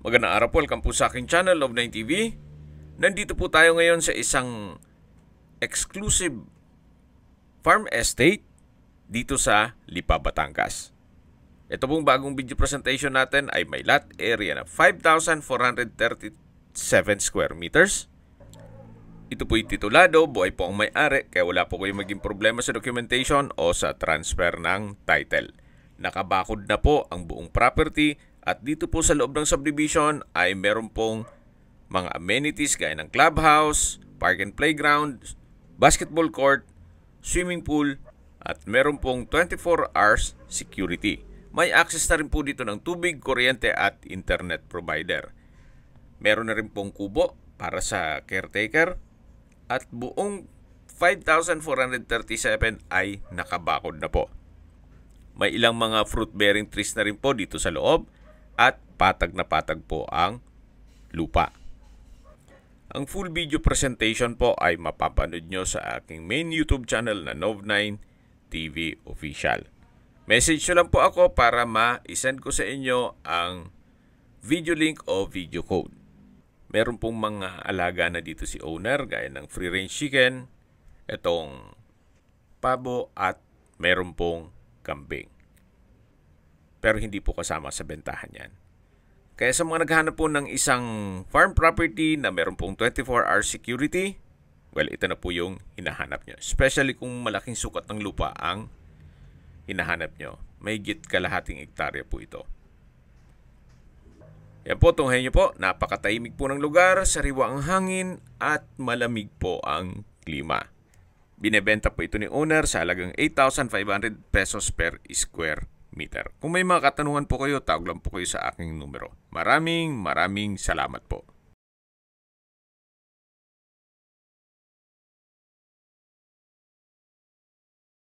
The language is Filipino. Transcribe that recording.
Magandang araw po, welcome po sa aking channel, Love9 TV. Nandito po tayo ngayon sa isang exclusive farm estate dito sa Lipa, Batangas. Ito pong bagong video presentation natin ay may lot area na 5,437 square meters. Ito po yung titulado, buhay po ang may-ari, kaya wala po kayong maging problema sa documentation o sa transfer ng title. Nakabakod na po ang buong property. At dito po sa loob ng subdivision ay meron pong mga amenities gaya ng clubhouse, park and playground, basketball court, swimming pool, at meron pong 24 hours security. May access na rin po dito ng tubig, kuryente at internet provider. Meron na rin pong kubo para sa caretaker at buong 5,437 ay nakabakod na po. May ilang mga fruit-bearing trees na rin po dito sa loob. At patag na patag po ang lupa. Ang full video presentation po ay mapapanood nyo sa aking main YouTube channel na Love9 TV Official. Message nyo lang po ako para ma-send ko sa inyo ang video link o video code. Meron pong mga alaga na dito si owner gaya ng free range chicken, itong pabo at meron pong kambing. Pero hindi po kasama sa bentahan yan. Kaya sa mga naghahanap po ng isang farm property na meron pong 24-hour security, well, ito na po yung hinahanap nyo. Especially kung malaking sukat ng lupa ang hinahanap nyo. May git kalahating hektarya po ito. Yan po, tunghayin nyo po. Napakatahimik po ng lugar, sariwa ang hangin at malamig po ang klima. Binebenta po ito ni owner sa halagang 8,500 pesos per square meter. Kung may mga katanungan po kayo, tawag lang po kayo sa aking numero. Maraming salamat po.